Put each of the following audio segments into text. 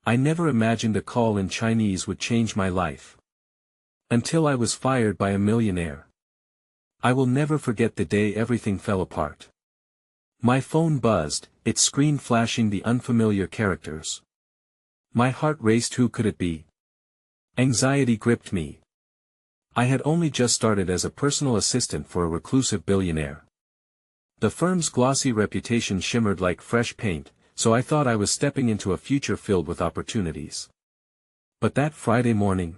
I never imagined a call in Chinese would change my life. Until I was fired by a millionaire. I will never forget the day everything fell apart. My phone buzzed, its screen flashing the unfamiliar characters. My heart raced. Who could it be? Anxiety gripped me. I had only just started as a personal assistant for a reclusive billionaire. The firm's glossy reputation shimmered like fresh paint, so I thought I was stepping into a future filled with opportunities. But that Friday morning?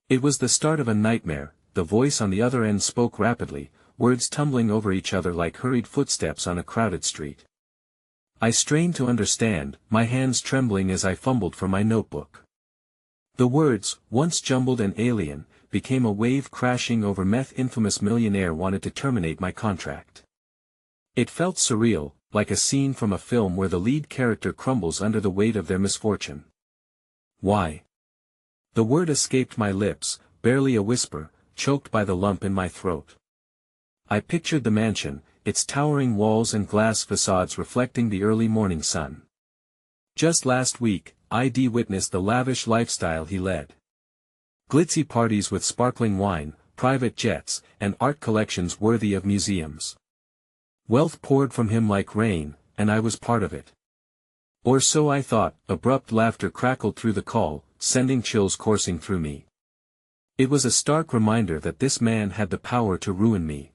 It was the start of a nightmare. The voice on the other end spoke rapidly, words tumbling over each other like hurried footsteps on a crowded street. I strained to understand, my hands trembling as I fumbled for my notebook. The words, once jumbled and alien, became a wave crashing over meth. Infamous millionaire wanted to terminate my contract. It felt surreal, like a scene from a film where the lead character crumbles under the weight of their misfortune. Why? The word escaped my lips, barely a whisper, choked by the lump in my throat. I pictured the mansion, its towering walls and glass facades reflecting the early morning sun. Just last week, I'd witnessed the lavish lifestyle he led. Glitzy parties with sparkling wine, private jets, and art collections worthy of museums. Wealth poured from him like rain, and I was part of it. Or so I thought. Abrupt laughter crackled through the call, sending chills coursing through me. It was a stark reminder that this man had the power to ruin me.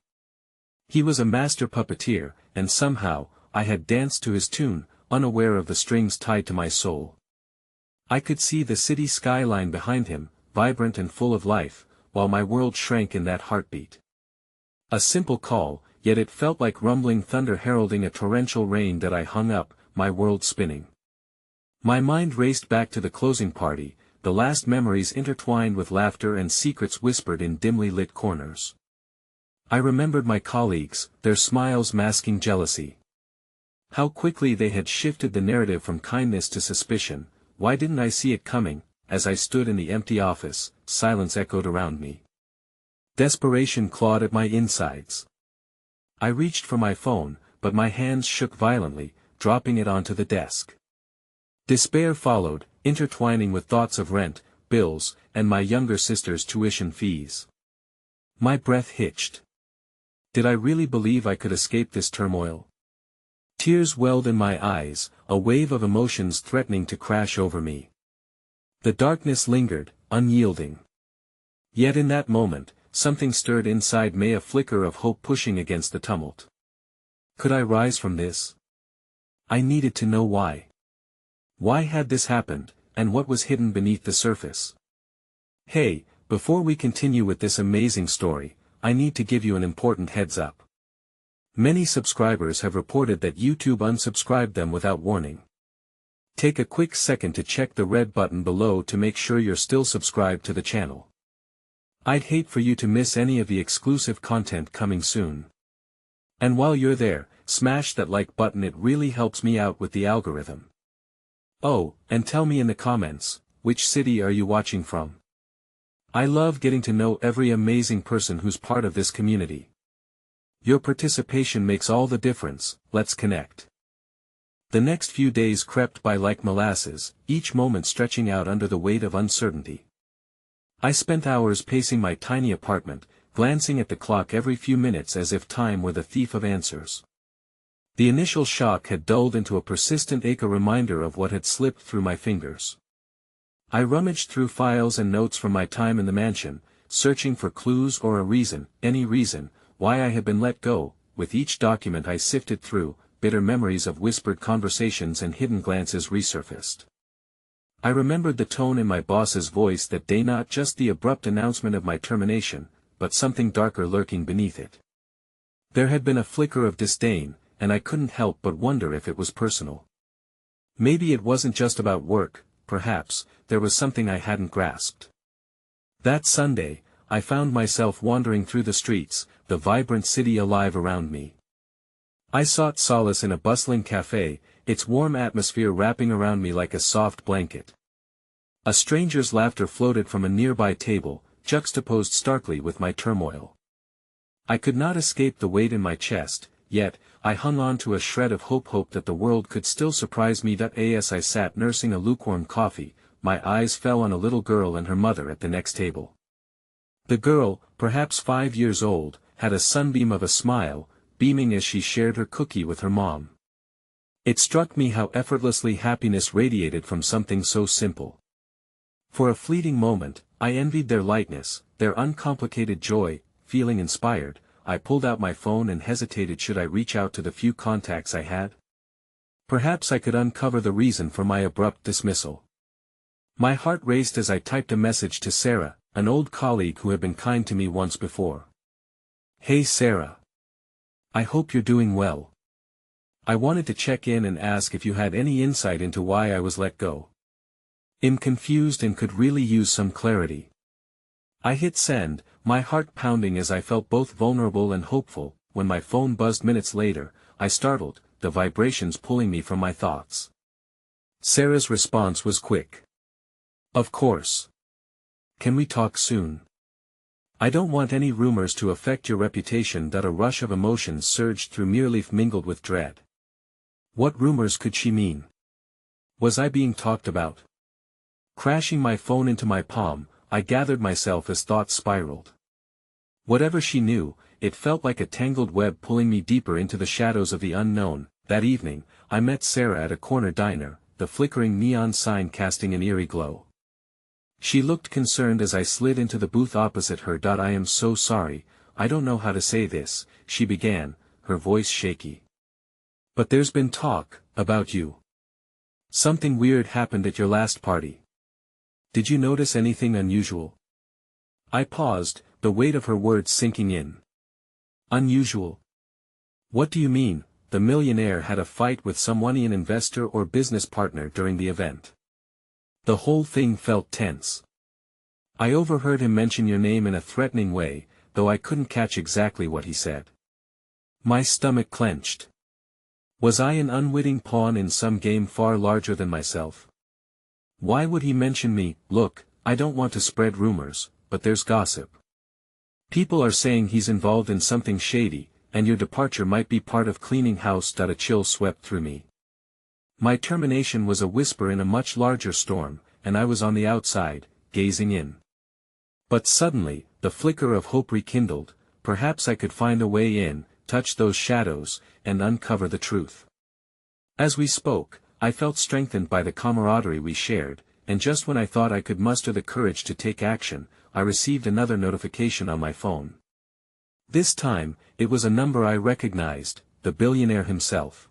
He was a master puppeteer, and somehow, I had danced to his tune, unaware of the strings tied to my soul. I could see the city skyline behind him, vibrant and full of life, while my world shrank in that heartbeat. A simple call, yet it felt like rumbling thunder heralding a torrential rain that I hung up, my world spinning. My mind raced back to the closing party, the last memories intertwined with laughter and secrets whispered in dimly lit corners. I remembered my colleagues, their smiles masking jealousy. How quickly they had shifted the narrative from kindness to suspicion. Why didn't I see it coming? As I stood in the empty office, silence echoed around me. Desperation clawed at my insides. I reached for my phone, but my hands shook violently, dropping it onto the desk. Despair followed, intertwining with thoughts of rent, bills, and my younger sister's tuition fees. My breath hitched. Did I really believe I could escape this turmoil? Tears welled in my eyes, a wave of emotions threatening to crash over me. The darkness lingered, unyielding. Yet in that moment, something stirred inside me, a flicker of hope pushing against the tumult. Could I rise from this? I needed to know why. Why had this happened, and what was hidden beneath the surface? Hey, before we continue with this amazing story, I need to give you an important heads up. Many subscribers have reported that YouTube unsubscribed them without warning. Take a quick second to check the red button below to make sure you're still subscribed to the channel. I'd hate for you to miss any of the exclusive content coming soon. And while you're there, smash that like button, it really helps me out with the algorithm. Oh, and tell me in the comments, which city are you watching from? I love getting to know every amazing person who's part of this community. Your participation makes all the difference. Let's connect. The next few days crept by like molasses, each moment stretching out under the weight of uncertainty. I spent hours pacing my tiny apartment, glancing at the clock every few minutes as if time were the thief of answers. The initial shock had dulled into a persistent ache, a reminder of what had slipped through my fingers. I rummaged through files and notes from my time in the mansion, searching for clues or a reason, any reason, why I had been let go. With each document I sifted through, bitter memories of whispered conversations and hidden glances resurfaced. I remembered the tone in my boss's voice that day, not just the abrupt announcement of my termination, but something darker lurking beneath it. There had been a flicker of disdain, and I couldn't help but wonder if it was personal. Maybe it wasn't just about work, perhaps, there was something I hadn't grasped. That Sunday, I found myself wandering through the streets, the vibrant city alive around me. I sought solace in a bustling cafe, its warm atmosphere wrapping around me like a soft blanket. A stranger's laughter floated from a nearby table, juxtaposed starkly with my turmoil. I could not escape the weight in my chest, yet, I hung on to a shred of hope that the world could still surprise me. As I sat nursing a lukewarm coffee, my eyes fell on a little girl and her mother at the next table. The girl, perhaps 5 years old, had a sunbeam of a smile, beaming as she shared her cookie with her mom. It struck me how effortlessly happiness radiated from something so simple. For a fleeting moment, I envied their lightness, their uncomplicated joy. Feeling inspired, I pulled out my phone and hesitated. Should I reach out to the few contacts I had? Perhaps I could uncover the reason for my abrupt dismissal. My heart raced as I typed a message to Sarah, an old colleague who had been kind to me once before. Hey Sarah. I hope you're doing well. I wanted to check in and ask if you had any insight into why I was let go. I'm confused and could really use some clarity. I hit send, my heart pounding as I felt both vulnerable and hopeful. When my phone buzzed minutes later, I startled, the vibrations pulling me from my thoughts. Sarah's response was quick. Of course. Can we talk soon? I don't want any rumors to affect your reputation. A rush of emotions surged through me, relief mingled with dread. What rumors could she mean? Was I being talked about? Crashing my phone into my palm, I gathered myself as thoughts spiraled. Whatever she knew, it felt like a tangled web pulling me deeper into the shadows of the unknown. That evening, I met Sarah at a corner diner, the flickering neon sign casting an eerie glow. She looked concerned as I slid into the booth opposite her. I am so sorry, I don't know how to say this, she began, her voice shaky. But there's been talk about you. Something weird happened at your last party. Did you notice anything unusual? I paused, the weight of her words sinking in. Unusual? What do you mean? The millionaire had a fight with someone, an investor or business partner, during the event. The whole thing felt tense. I overheard him mention your name in a threatening way, though I couldn't catch exactly what he said. My stomach clenched. Was I an unwitting pawn in some game far larger than myself? Why would he mention me? Look, I don't want to spread rumors, but there's gossip. People are saying he's involved in something shady, and your departure might be part of cleaning house. A chill swept through me. My termination was a whisper in a much larger storm, and I was on the outside, gazing in. But suddenly, the flicker of hope rekindled. Perhaps I could find a way in, touch those shadows, and uncover the truth. As we spoke, I felt strengthened by the camaraderie we shared, and just when I thought I could muster the courage to take action, I received another notification on my phone. This time, it was a number I recognized, the billionaire himself.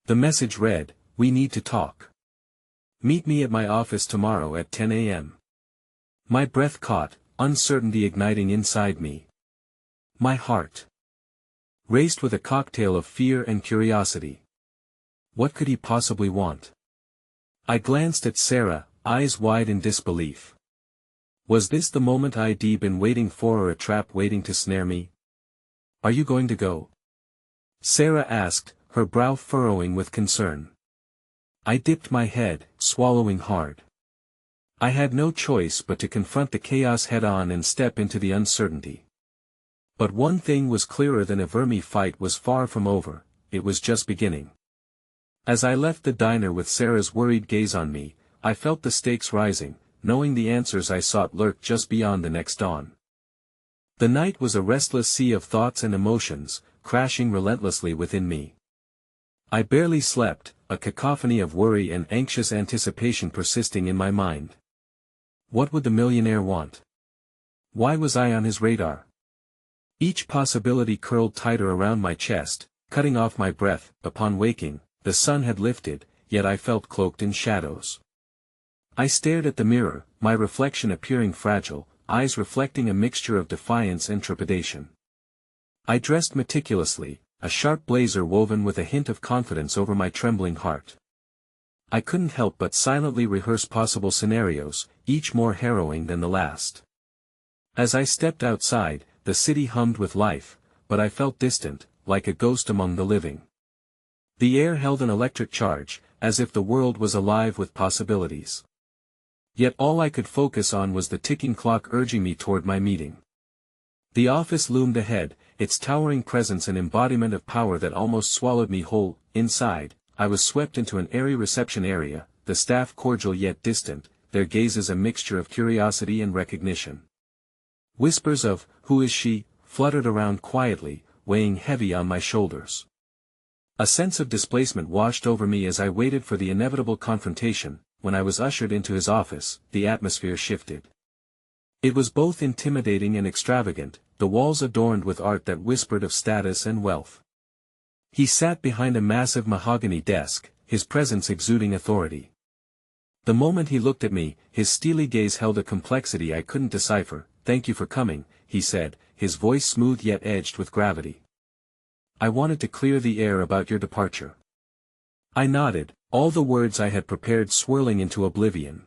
The message read, "We need to talk. Meet me at my office tomorrow at 10 a.m. My breath caught, uncertainty igniting inside me. My heart raced with a cocktail of fear and curiosity. What could he possibly want? I glanced at Sarah, eyes wide in disbelief. Was this the moment I'd been waiting for, or a trap waiting to snare me? Are you going to go? Sarah asked, her brow furrowing with concern. I dipped my head, swallowing hard. I had no choice but to confront the chaos head-on and step into the uncertainty. But one thing was clearer than ever: my fight was far from over, it was just beginning. As I left the diner with Sarah's worried gaze on me, I felt the stakes rising, knowing the answers I sought lurked just beyond the next dawn. The night was a restless sea of thoughts and emotions, crashing relentlessly within me. I barely slept, a cacophony of worry and anxious anticipation persisting in my mind. What would the millionaire want? Why was I on his radar? Each possibility curled tighter around my chest, cutting off my breath. Upon waking, the sun had lifted, yet I felt cloaked in shadows. I stared at the mirror, my reflection appearing fragile, eyes reflecting a mixture of defiance and trepidation. I dressed meticulously, a sharp blazer woven with a hint of confidence over my trembling heart. I couldn't help but silently rehearse possible scenarios, each more harrowing than the last. As I stepped outside, the city hummed with life, but I felt distant, like a ghost among the living. The air held an electric charge, as if the world was alive with possibilities. Yet all I could focus on was the ticking clock urging me toward my meeting. The office loomed ahead, its towering presence an embodiment of power that almost swallowed me whole. Inside, I was swept into an airy reception area, the staff cordial yet distant, their gazes a mixture of curiosity and recognition. Whispers of, "Who is she?" fluttered around quietly, weighing heavy on my shoulders. A sense of displacement washed over me as I waited for the inevitable confrontation. When I was ushered into his office, the atmosphere shifted. It was both intimidating and extravagant, the walls adorned with art that whispered of status and wealth. He sat behind a massive mahogany desk, his presence exuding authority. The moment he looked at me, his steely gaze held a complexity I couldn't decipher. "Thank you for coming," he said, his voice smooth yet edged with gravity. "I wanted to clear the air about your departure." I nodded, all the words I had prepared swirling into oblivion.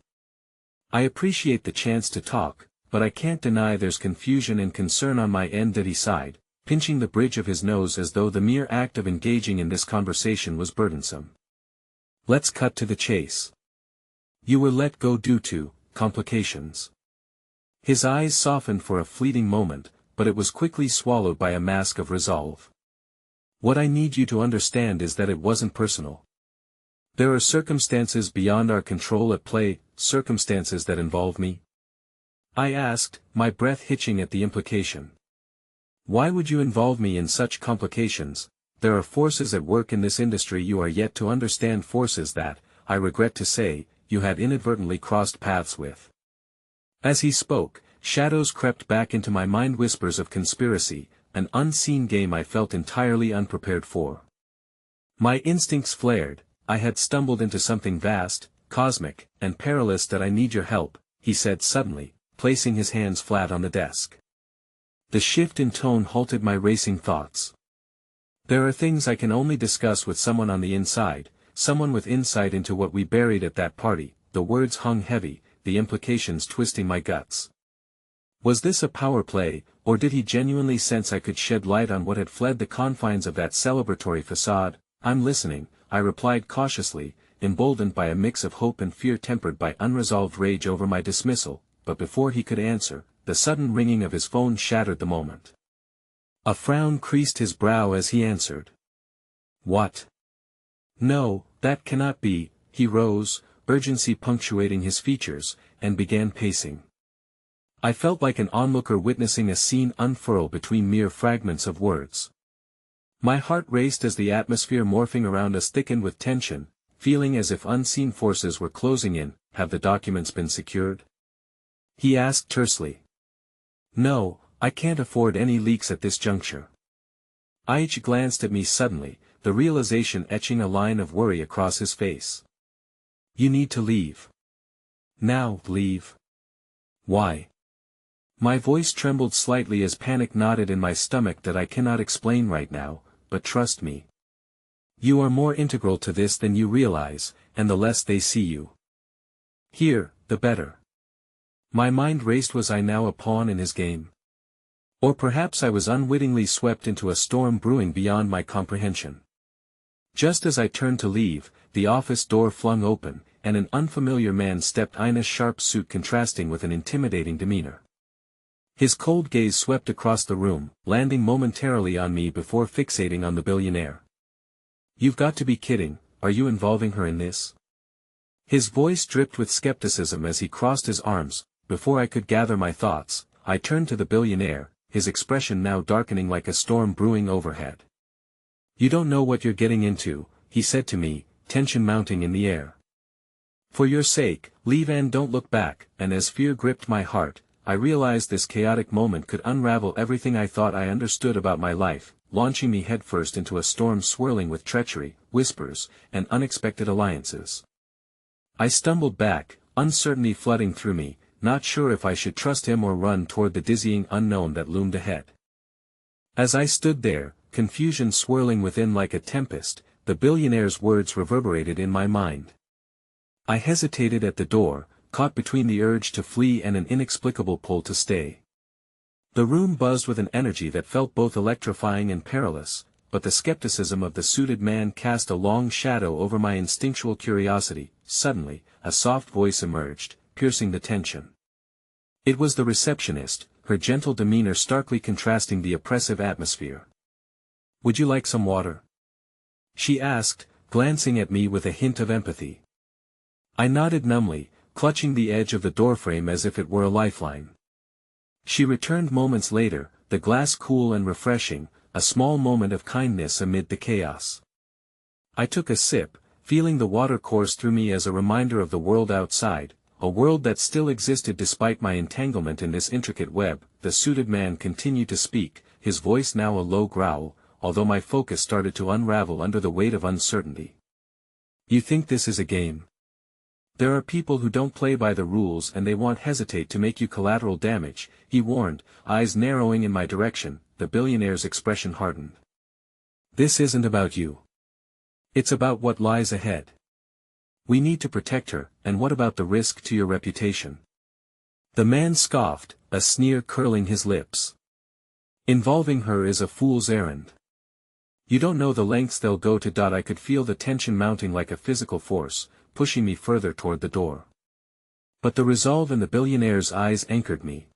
"I appreciate the chance to talk, but I can't deny there's confusion and concern on my end," he sighed, pinching the bridge of his nose as though the mere act of engaging in this conversation was burdensome. "Let's cut to the chase. You were let go due to complications." His eyes softened for a fleeting moment, but it was quickly swallowed by a mask of resolve. "What I need you to understand is that it wasn't personal. There are circumstances beyond our control at play, circumstances that involve me." I asked, my breath hitching at the implication. "Why would you involve me in such complications? There are forces at work in this industry you are yet to understand, forces that, I regret to say, you had inadvertently crossed paths with." As he spoke, shadows crept back into my mind, whispers of conspiracy, an unseen game I felt entirely unprepared for. My instincts flared. "I had stumbled into something vast, cosmic, and perilous that I need your help," he said suddenly, placing his hands flat on the desk. The shift in tone halted my racing thoughts. "There are things I can only discuss with someone on the inside, someone with insight into what we buried at that party." The words hung heavy, the implications twisting my guts. Was this a power play, or did he genuinely sense I could shed light on what had fled the confines of that celebratory facade? "I'm listening," I replied cautiously, emboldened by a mix of hope and fear tempered by unresolved rage over my dismissal, but before he could answer, the sudden ringing of his phone shattered the moment. A frown creased his brow as he answered. "What? No, that cannot be." He rose, urgency punctuating his features, and began pacing. I felt like an onlooker witnessing a scene unfurl between mere fragments of words. My heart raced as the atmosphere morphing around us thickened with tension, feeling as if unseen forces were closing in. "Have the documents been secured?" he asked tersely. "No, I can't afford any leaks at this juncture." I glanced at me suddenly, the realization etching a line of worry across his face. "You need to leave. Now." "Leave? Why?" My voice trembled slightly as panic knotted in my stomach. "That I cannot explain right now, but trust me. You are more integral to this than you realize, and the less they see you here, the better." My mind raced. Was I now a pawn in his game? Or perhaps I was unwittingly swept into a storm brewing beyond my comprehension. Just as I turned to leave, the office door flung open, and an unfamiliar man stepped in, a sharp suit contrasting with an intimidating demeanor. His cold gaze swept across the room, landing momentarily on me before fixating on the billionaire. "You've got to be kidding, are you involving her in this?" His voice dripped with skepticism as he crossed his arms. Before I could gather my thoughts, I turned to the billionaire, his expression now darkening like a storm brewing overhead. "You don't know what you're getting into," he said to me, tension mounting in the air. "For your sake, leave and don't look back." And as fear gripped my heart, I realized this chaotic moment could unravel everything I thought I understood about my life, launching me headfirst into a storm swirling with treachery, whispers, and unexpected alliances. I stumbled back, uncertainty flooding through me, not sure if I should trust him or run toward the dizzying unknown that loomed ahead. As I stood there, confusion swirling within like a tempest, the billionaire's words reverberated in my mind. I hesitated at the door, caught between the urge to flee and an inexplicable pull to stay. The room buzzed with an energy that felt both electrifying and perilous, but the skepticism of the suited man cast a long shadow over my instinctual curiosity. Suddenly, a soft voice emerged, piercing the tension. It was the receptionist, her gentle demeanor starkly contrasting the oppressive atmosphere. "Would you like some water?" she asked, glancing at me with a hint of empathy. I nodded numbly, clutching the edge of the doorframe as if it were a lifeline. She returned moments later, the glass cool and refreshing, a small moment of kindness amid the chaos. I took a sip, feeling the water course through me as a reminder of the world outside, a world that still existed despite my entanglement in this intricate web. The suited man continued to speak, his voice now a low growl, although my focus started to unravel under the weight of uncertainty. "You think this is a game? There are people who don't play by the rules and they won't hesitate to make you collateral damage," he warned, eyes narrowing in my direction. The billionaire's expression hardened. "This isn't about you. It's about what lies ahead. We need to protect her, and what about the risk to your reputation?" The man scoffed, a sneer curling his lips. "Involving her is a fool's errand. You don't know the lengths they'll go to. I could feel the tension mounting like a physical force, pushing me further toward the door. But the resolve in the billionaire's eyes anchored me.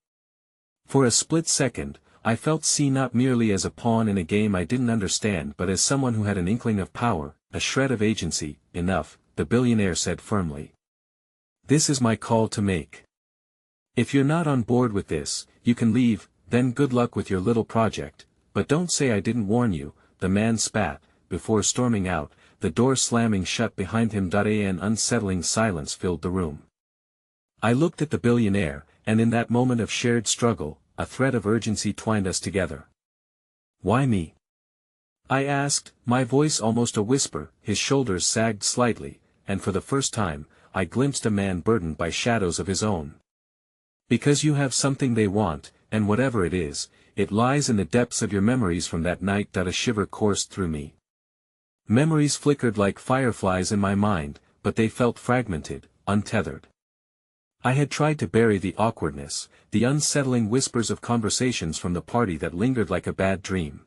For a split second, I felt seen not merely as a pawn in a game I didn't understand but as someone who had an inkling of power, a shred of agency. "Enough," the billionaire said firmly. "This is my call to make. If you're not on board with this, you can leave, then good luck with your little project, but don't say I didn't warn you." The man spat, before storming out, the door slamming shut behind him. An unsettling silence filled the room. I looked at the billionaire, and in that moment of shared struggle, a thread of urgency twined us together. "Why me?" I asked, my voice almost a whisper. His shoulders sagged slightly, and for the first time, I glimpsed a man burdened by shadows of his own. "Because you have something they want, and whatever it is, it lies in the depths of your memories from that night." A shiver coursed through me. Memories flickered like fireflies in my mind, but they felt fragmented, untethered. I had tried to bury the awkwardness, the unsettling whispers of conversations from the party that lingered like a bad dream.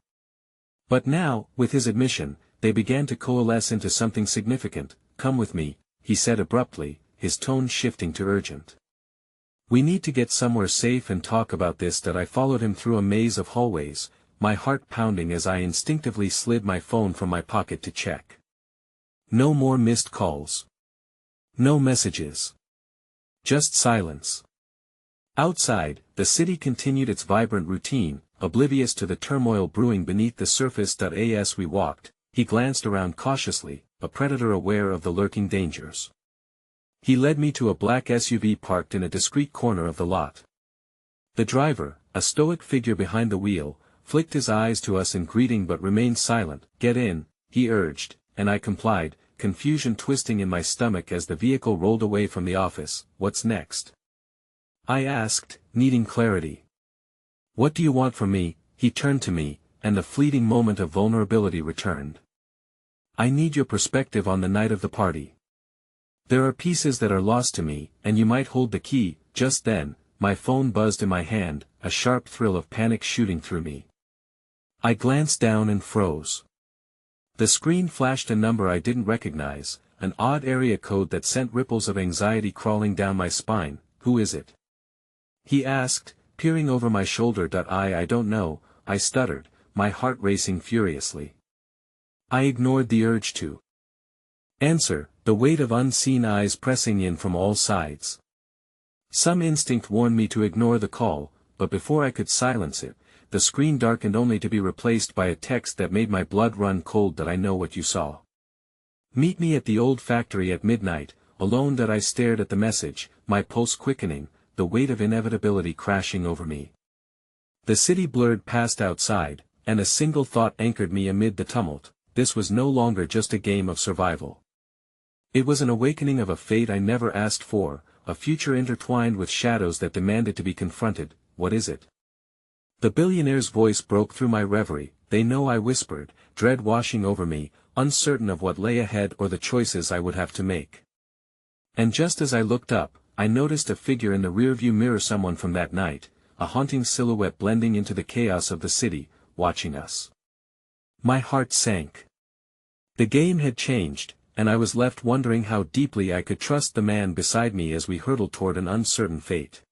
But now, with his admission, they began to coalesce into something significant. "Come with me," he said abruptly, his tone shifting to urgent. "We need to get somewhere safe and talk about this." I followed him through a maze of hallways, my heart pounding as I instinctively slid my phone from my pocket to check. No more missed calls. No messages. Just silence. Outside, the city continued its vibrant routine, oblivious to the turmoil brewing beneath the surface. As we walked, he glanced around cautiously, a predator aware of the lurking dangers. He led me to a black SUV parked in a discreet corner of the lot. The driver, a stoic figure behind the wheel, flicked his eyes to us in greeting but remained silent. "Get in," he urged, and I complied, confusion twisting in my stomach as the vehicle rolled away from the office. "What's next?" I asked, needing clarity. "What do you want from me?" He turned to me, and the fleeting moment of vulnerability returned. "I need your perspective on the night of the party. There are pieces that are lost to me, and you might hold the key." Just then, my phone buzzed in my hand, a sharp thrill of panic shooting through me. I glanced down and froze. The screen flashed a number I didn't recognize, an odd area code that sent ripples of anxiety crawling down my spine. "Who is it?" he asked, peering over my shoulder. I don't know," I stuttered, my heart racing furiously. I ignored the urge to answer, the weight of unseen eyes pressing in from all sides. Some instinct warned me to ignore the call, but before I could silence it, the screen darkened only to be replaced by a text that made my blood run cold. "I know what you saw. Meet me at the old factory at midnight." Alone. I stared at the message, my pulse quickening, the weight of inevitability crashing over me. The city blurred past outside, and a single thought anchored me amid the tumult. This was no longer just a game of survival. It was an awakening of a fate I never asked for, a future intertwined with shadows that demanded to be confronted. "What is it?" The billionaire's voice broke through my reverie. "They know," I whispered, dread washing over me, uncertain of what lay ahead or the choices I would have to make. And just as I looked up, I noticed a figure in the rearview mirror, someone from that night, a haunting silhouette blending into the chaos of the city, watching us. My heart sank. The game had changed, and I was left wondering how deeply I could trust the man beside me as we hurtled toward an uncertain fate.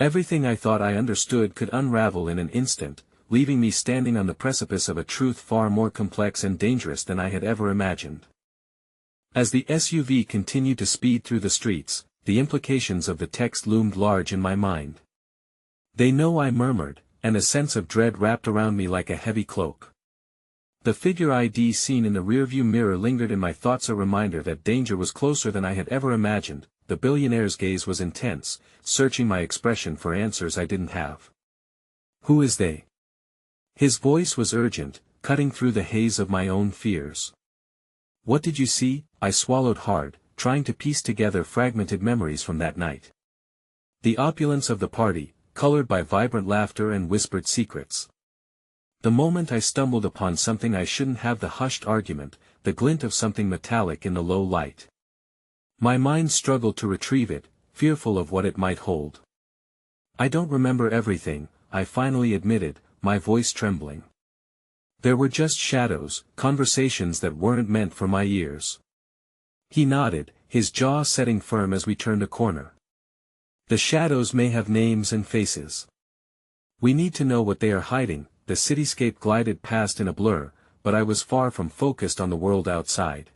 Everything I thought I understood could unravel in an instant, leaving me standing on the precipice of a truth far more complex and dangerous than I had ever imagined. As the SUV continued to speed through the streets, the implications of the text loomed large in my mind. "They know," I murmured, and a sense of dread wrapped around me like a heavy cloak. The figure ID seen in the rearview mirror lingered in my thoughts, a reminder that danger was closer than I had ever imagined. The billionaire's gaze was intense, searching my expression for answers I didn't have. "Who is they?" His voice was urgent, cutting through the haze of my own fears. "What did you see?" I swallowed hard, trying to piece together fragmented memories from that night. The opulence of the party, colored by vibrant laughter and whispered secrets. The moment I stumbled upon something I shouldn't have, the hushed argument, the glint of something metallic in the low light. My mind struggled to retrieve it, fearful of what it might hold. "I don't remember everything," I finally admitted, my voice trembling. "There were just shadows, conversations that weren't meant for my ears." He nodded, his jaw setting firm as we turned a corner. "The shadows may have names and faces. We need to know what they are hiding." The cityscape glided past in a blur, but I was far from focused on the world outside.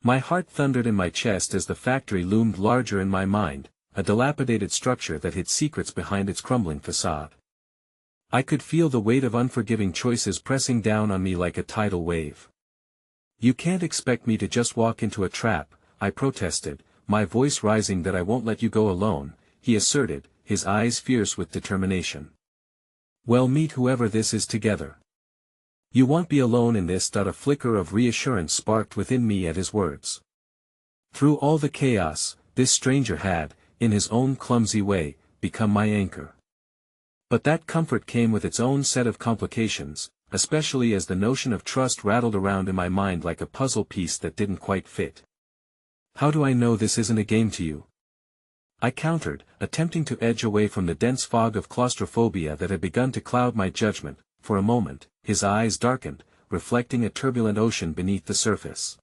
My heart thundered in my chest as the factory loomed larger in my mind, a dilapidated structure that hid secrets behind its crumbling facade. I could feel the weight of unforgiving choices pressing down on me like a tidal wave. "You can't expect me to just walk into a trap," I protested, my voice rising. "That I won't let you go alone," he asserted, his eyes fierce with determination. "Well, meet whoever this is together. You won't be alone in this." A flicker of reassurance sparked within me at his words. Through all the chaos, this stranger had, in his own clumsy way, become my anchor. But that comfort came with its own set of complications, especially as the notion of trust rattled around in my mind like a puzzle piece that didn't quite fit. "How do I know this isn't a game to you?" I countered, attempting to edge away from the dense fog of claustrophobia that had begun to cloud my judgment. For a moment, his eyes darkened, reflecting a turbulent ocean beneath the surface.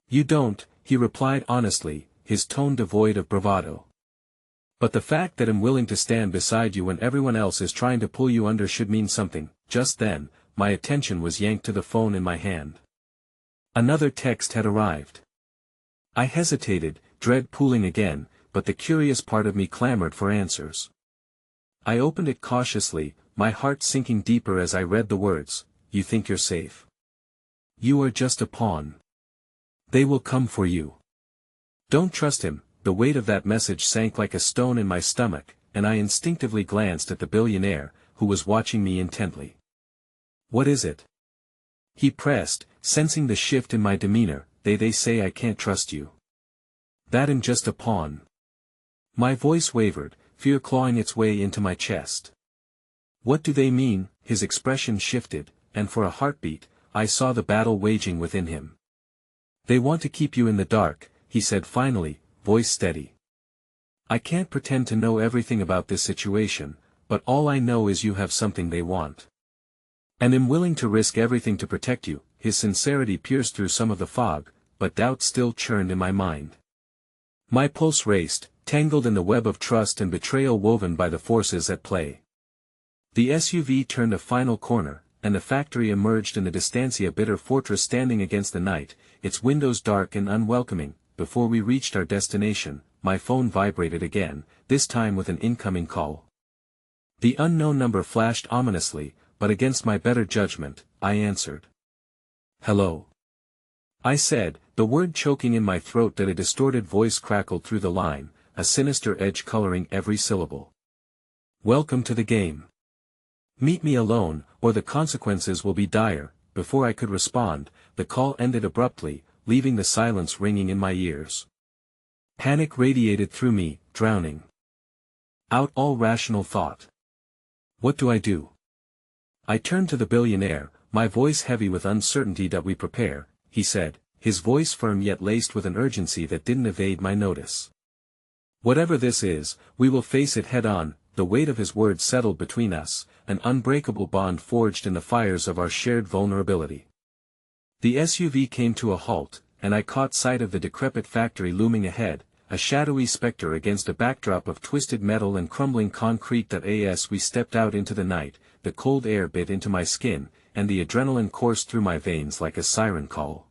"You don't," he replied honestly, his tone devoid of bravado. "But the fact that I'm willing to stand beside you when everyone else is trying to pull you under should mean something." Just then, my attention was yanked to the phone in my hand. Another text had arrived. I hesitated, dread pooling again, but the curious part of me clamored for answers. I opened it cautiously, my heart sinking deeper as I read the words, "You think you're safe? You are just a pawn. They will come for you. Don't trust him." The weight of that message sank like a stone in my stomach, and I instinctively glanced at the billionaire, who was watching me intently. "What is it?" he pressed, sensing the shift in my demeanor. They say I can't trust you. That I'm just a pawn." My voice wavered, fear clawing its way into my chest. "What do they mean?" His expression shifted, and for a heartbeat, I saw the battle waging within him. "They want to keep you in the dark," he said finally, voice steady. "I can't pretend to know everything about this situation, but all I know is you have something they want. And I'm willing to risk everything to protect you." His sincerity pierced through some of the fog, but doubt still churned in my mind. My pulse raced, tangled in the web of trust and betrayal woven by the forces at play. The SUV turned a final corner, and the factory emerged in the distance, a bitter fortress standing against the night, its windows dark and unwelcoming. Before we reached our destination, my phone vibrated again, this time with an incoming call. The unknown number flashed ominously, but against my better judgment, I answered. "Hello," I said, the word choking in my throat. That a distorted voice crackled through the line, a sinister edge coloring every syllable. "Welcome to the game. Meet me alone, or the consequences will be dire." Before I could respond, the call ended abruptly, leaving the silence ringing in my ears. Panic radiated through me, drowning out all rational thought. What do I do? I turned to the billionaire, my voice heavy with uncertainty. "We prepare," he said, his voice firm yet laced with an urgency that didn't evade my notice. "Whatever this is, we will face it head on." The weight of his words settled between us, an unbreakable bond forged in the fires of our shared vulnerability. The SUV came to a halt, and I caught sight of the decrepit factory looming ahead, a shadowy specter against a backdrop of twisted metal and crumbling concrete. As we stepped out into the night, the cold air bit into my skin, and the adrenaline coursed through my veins like a siren call.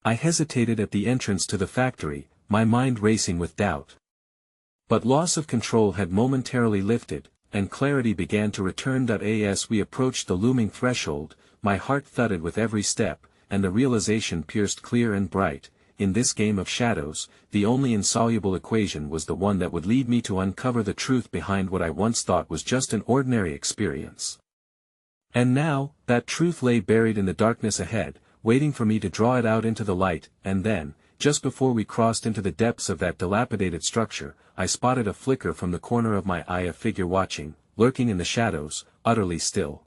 I hesitated at the entrance to the factory, my mind racing with doubt. But loss of control had momentarily lifted, and clarity began to return. As we approached the looming threshold, my heart thudded with every step, and the realization pierced clear and bright: in this game of shadows, the only insoluble equation was the one that would lead me to uncover the truth behind what I once thought was just an ordinary experience. And now, that truth lay buried in the darkness ahead, waiting for me to draw it out into the light. And then, just before we crossed into the depths of that dilapidated structure, I spotted a flicker from the corner of my eye, a figure watching, lurking in the shadows, utterly still.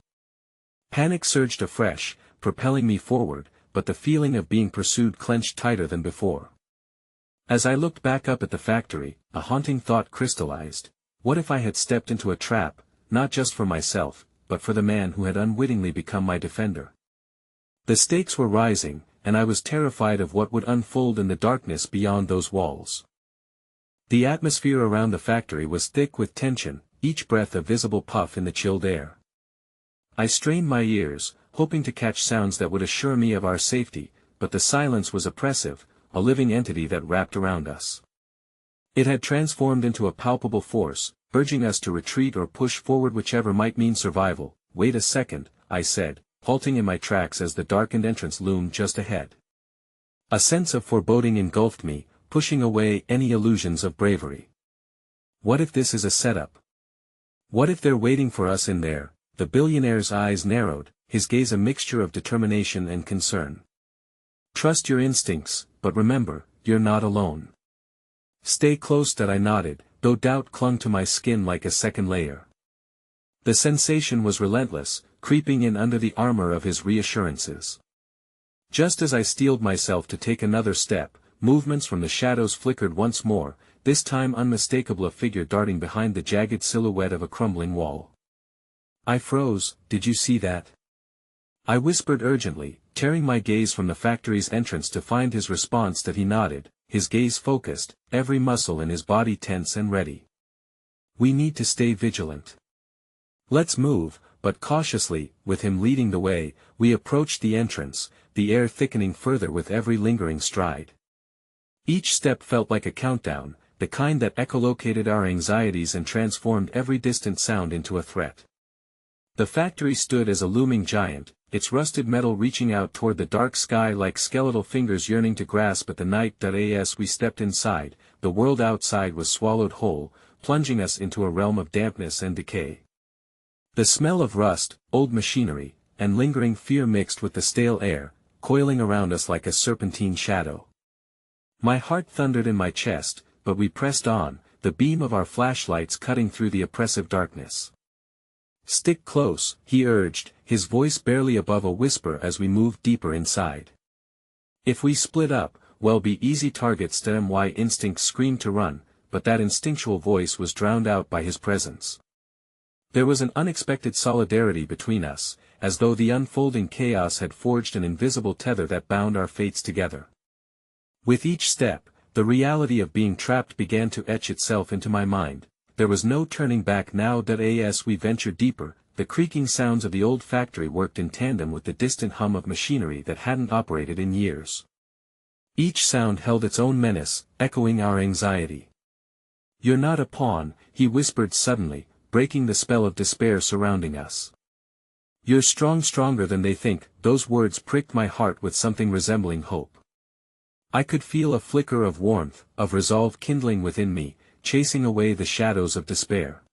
Panic surged afresh, propelling me forward, but the feeling of being pursued clenched tighter than before. As I looked back up at the factory, a haunting thought crystallized: what if I had stepped into a trap, not just for myself, but for the man who had unwittingly become my defender? The stakes were rising, and I was terrified of what would unfold in the darkness beyond those walls. The atmosphere around the factory was thick with tension, each breath a visible puff in the chilled air. I strained my ears, hoping to catch sounds that would assure me of our safety, but the silence was oppressive, a living entity that wrapped around us. It had transformed into a palpable force, urging us to retreat or push forward, whichever might mean survival. "Wait a second," I said, halting in my tracks as the darkened entrance loomed just ahead. A sense of foreboding engulfed me, pushing away any illusions of bravery. What if this is a setup? What if they're waiting for us in there? The billionaire's eyes narrowed, his gaze a mixture of determination and concern. "Trust your instincts, but remember, you're not alone. Stay close." I nodded, though doubt clung to my skin like a second layer. The sensation was relentless, creeping in under the armor of his reassurances. Just as I steeled myself to take another step, movements from the shadows flickered once more, this time unmistakable, a figure darting behind the jagged silhouette of a crumbling wall. I froze. "Did you see that?" I whispered urgently, tearing my gaze from the factory's entrance to find his response. He nodded, his gaze focused, every muscle in his body tense and ready. "We need to stay vigilant. Let's move." But cautiously, with him leading the way, we approached the entrance, the air thickening further with every lingering stride. Each step felt like a countdown, the kind that echolocated our anxieties and transformed every distant sound into a threat. The factory stood as a looming giant, its rusted metal reaching out toward the dark sky like skeletal fingers yearning to grasp at the night. As we stepped inside, the world outside was swallowed whole, plunging us into a realm of dampness and decay. The smell of rust, old machinery, and lingering fear mixed with the stale air, coiling around us like a serpentine shadow. My heart thundered in my chest, but we pressed on, the beam of our flashlights cutting through the oppressive darkness. "Stick close," he urged, his voice barely above a whisper as we moved deeper inside. "If we split up, we'll be easy targets." My instincts screamed to run, but that instinctual voice was drowned out by his presence. There was an unexpected solidarity between us, as though the unfolding chaos had forged an invisible tether that bound our fates together. With each step, the reality of being trapped began to etch itself into my mind. There was no turning back now. As we ventured deeper, the creaking sounds of the old factory worked in tandem with the distant hum of machinery that hadn't operated in years. Each sound held its own menace, echoing our anxiety. "You're not a pawn," he whispered suddenly, breaking the spell of despair surrounding us. "You're stronger than they think." Those words pricked my heart with something resembling hope. I could feel a flicker of warmth, of resolve kindling within me, chasing away the shadows of despair.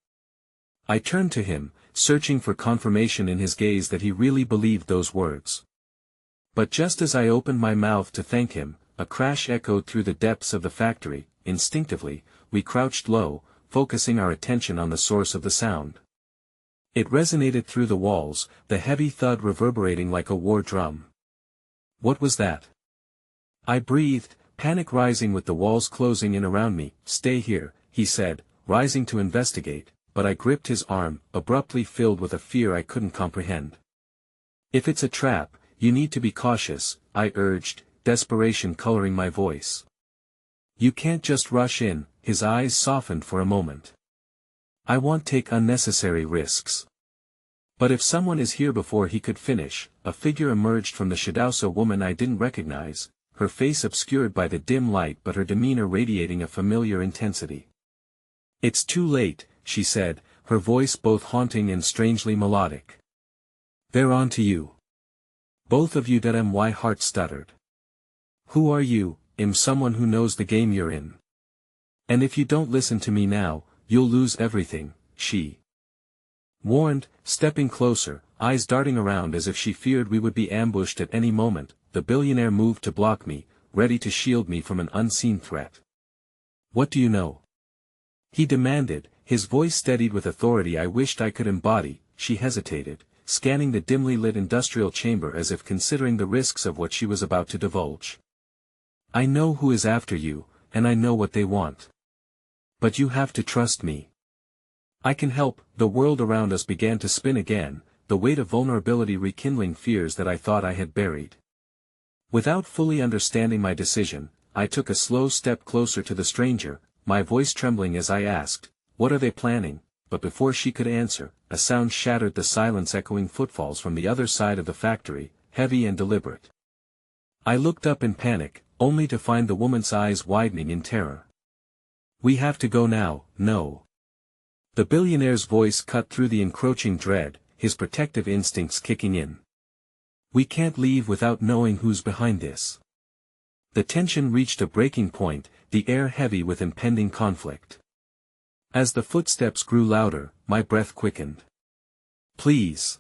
I turned to him, searching for confirmation in his gaze that he really believed those words. But just as I opened my mouth to thank him, a crash echoed through the depths of the factory. Instinctively, we crouched low, focusing our attention on the source of the sound. It resonated through the walls, the heavy thud reverberating like a war drum. What was that? I breathed, panic rising with the walls closing in around me. "Stay here," he said, rising to investigate, but I gripped his arm, abruptly filled with a fear I couldn't comprehend. "If it's a trap, you need to be cautious," I urged, desperation coloring my voice. You can't just rush in. His eyes softened for a moment. I won't take unnecessary risks. But if someone is here before he could finish, a figure emerged from the shadows, a woman I didn't recognize, her face obscured by the dim light but her demeanor radiating a familiar intensity. It's too late, she said, her voice both haunting and strangely melodic. They're on to you. Both of you. My heart stuttered. Who are you? I'm someone who knows the game you're in. And if you don't listen to me now, you'll lose everything, she warned, stepping closer, eyes darting around as if she feared we would be ambushed at any moment. The billionaire moved to block me, ready to shield me from an unseen threat. What do you know? He demanded, his voice steadied with authority I wished I could embody. She hesitated, scanning the dimly lit industrial chamber as if considering the risks of what she was about to divulge. I know who is after you, and I know what they want. But you have to trust me. I can help. The world around us began to spin again, the weight of vulnerability rekindling fears that I thought I had buried. Without fully understanding my decision, I took a slow step closer to the stranger, my voice trembling as I asked, what are they planning? But before she could answer, a sound shattered the silence, echoing footfalls from the other side of the factory, heavy and deliberate. I looked up in panic, only to find the woman's eyes widening in terror. We have to go now. No. The billionaire's voice cut through the encroaching dread, his protective instincts kicking in. We can't leave without knowing who's behind this. The tension reached a breaking point, the air heavy with impending conflict. As the footsteps grew louder, my breath quickened. Please.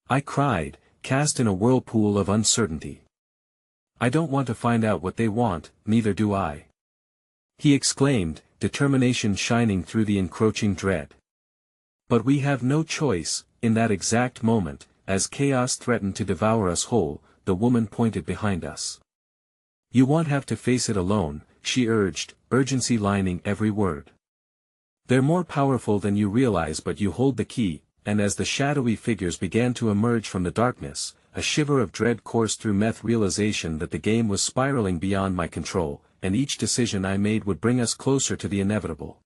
I cried, cast in a whirlpool of uncertainty. I don't want to find out what they want, neither do I. He exclaimed, determination shining through the encroaching dread. But we have no choice. In that exact moment, as chaos threatened to devour us whole, the woman pointed behind us. You won't have to face it alone, she urged, urgency lining every word. They're more powerful than you realize, but you hold the key. And as the shadowy figures began to emerge from the darkness, a shiver of dread coursed through me, realization that the game was spiraling beyond my control, and each decision I made would bring us closer to the inevitable.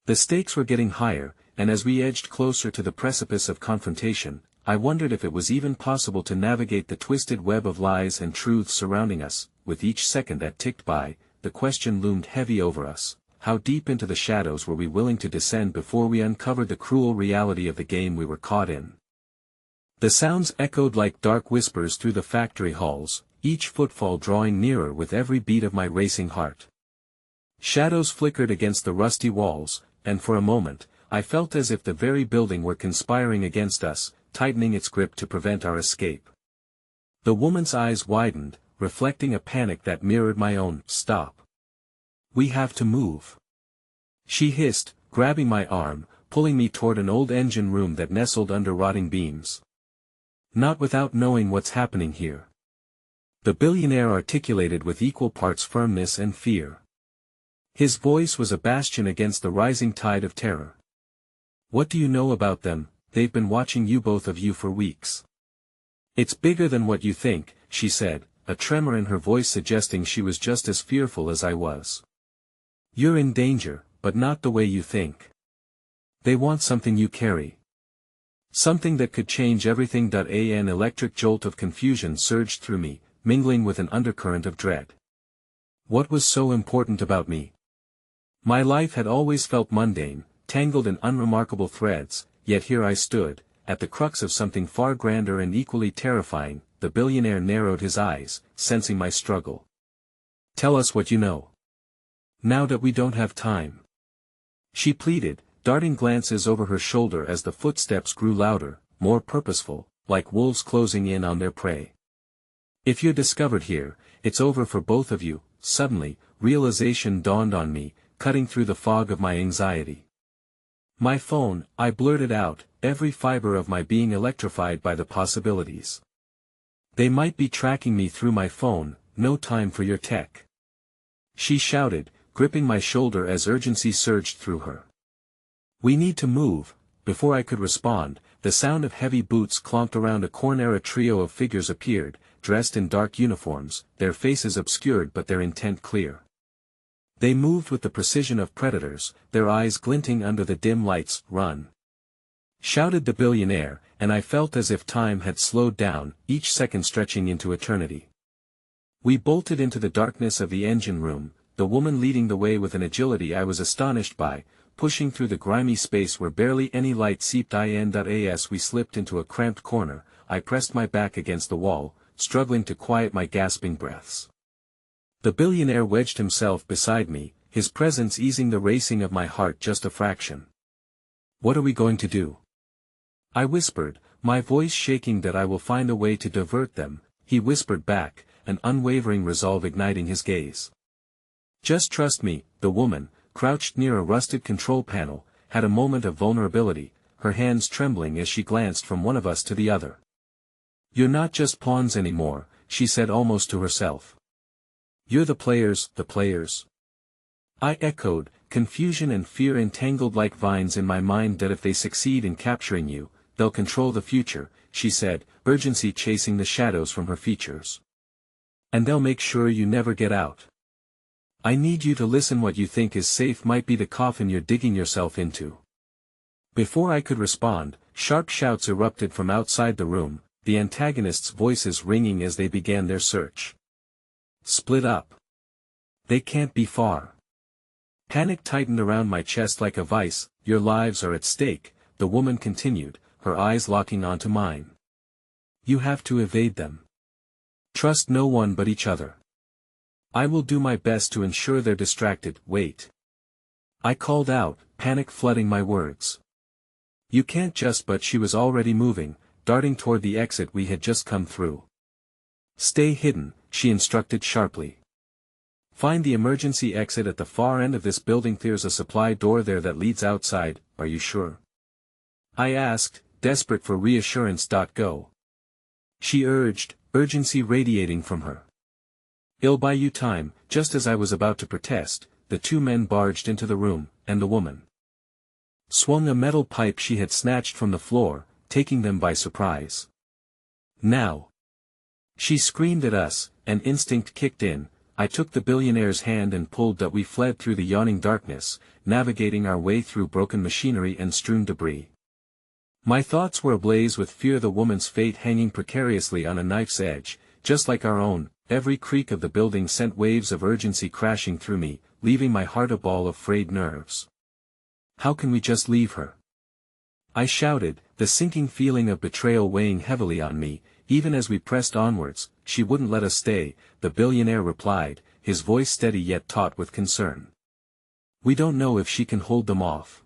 The stakes were getting higher, and as we edged closer to the precipice of confrontation, I wondered if it was even possible to navigate the twisted web of lies and truths surrounding us. With each second that ticked by, the question loomed heavy over us. How deep into the shadows were we willing to descend before we uncovered the cruel reality of the game we were caught in? The sounds echoed like dark whispers through the factory halls, each footfall drawing nearer with every beat of my racing heart. Shadows flickered against the rusty walls, and for a moment, I felt as if the very building were conspiring against us, tightening its grip to prevent our escape. The woman's eyes widened, reflecting a panic that mirrored my own. Stop. We have to move. She hissed, grabbing my arm, pulling me toward an old engine room that nestled under rotting beams. Not without knowing what's happening here. The billionaire articulated with equal parts firmness and fear. His voice was a bastion against the rising tide of terror. What do you know about them? They've been watching you, both of you, for weeks. It's bigger than what you think, she said, a tremor in her voice suggesting she was just as fearful as I was. You're in danger, but not the way you think. They want something you carry. Something that could change everything. An electric jolt of confusion surged through me, mingling with an undercurrent of dread. What was so important about me? My life had always felt mundane, tangled in unremarkable threads, yet here I stood, at the crux of something far grander and equally terrifying. The billionaire narrowed his eyes, sensing my struggle. Tell us what you know. Now that we don't have time. She pleaded, darting glances over her shoulder as the footsteps grew louder, more purposeful, like wolves closing in on their prey. If you're discovered here, it's over for both of you. Suddenly, realization dawned on me, cutting through the fog of my anxiety. My phone, I blurted out, every fiber of my being electrified by the possibilities. They might be tracking me through my phone. No time for your tech. She shouted, gripping my shoulder as urgency surged through her. We need to move. Before I could respond, the sound of heavy boots clonked around a corner. A trio of figures appeared, dressed in dark uniforms, their faces obscured but their intent clear. They moved with the precision of predators, their eyes glinting under the dim lights. "Run!" shouted the billionaire, and I felt as if time had slowed down, each second stretching into eternity. We bolted into the darkness of the engine room, the woman leading the way with an agility I was astonished by, pushing through the grimy space where barely any light seeped in. As we slipped into a cramped corner, I pressed my back against the wall, struggling to quiet my gasping breaths. The billionaire wedged himself beside me, his presence easing the racing of my heart just a fraction. "What are we going to do?" I whispered, my voice shaking. "That I will find a way to divert them," he whispered back, an unwavering resolve igniting his gaze. "Just trust me." The woman, crouched near a rusted control panel, had a moment of vulnerability, her hands trembling as she glanced from one of us to the other. "You're not just pawns anymore," she said almost to herself. "You're the players." "The players?" I echoed, confusion and fear entangled like vines in my mind. "That if they succeed in capturing you, they'll control the future," she said, urgency chasing the shadows from her features. "And they'll make sure you never get out. I need you to listen. What you think is safe might be the coffin you're digging yourself into." Before I could respond, sharp shouts erupted from outside the room, the antagonists' voices ringing as they began their search. "Split up. They can't be far." Panic tightened around my chest like a vice. "Your lives are at stake," the woman continued, her eyes locking onto mine. "You have to evade them. Trust no one but each other. I will do my best to ensure they're distracted." "Wait!" I called out, panic flooding my words. "You can't just." But she was already moving, darting toward the exit we had just come through. "Stay hidden," she instructed sharply. "Find the emergency exit at the far end of this building. There's a supply door there that leads outside." "Are you sure?" I asked, desperate for reassurance. "Go." She urged, urgency radiating from her. "It'll buy you time." Just as I was about to protest, the two men barged into the room, and the woman swung a metal pipe she had snatched from the floor, taking them by surprise. "Now!" she screamed at us, and instinct kicked in. I took the billionaire's hand and pulled. We fled through the yawning darkness, navigating our way through broken machinery and strewn debris. My thoughts were ablaze with fear, the woman's fate hanging precariously on a knife's edge, just like our own. Every creak of the building sent waves of urgency crashing through me, leaving my heart a ball of frayed nerves. "How can we just leave her?" I shouted, the sinking feeling of betrayal weighing heavily on me. "Even as we pressed onwards, she wouldn't let us stay," the billionaire replied, his voice steady yet taut with concern. "We don't know if she can hold them off.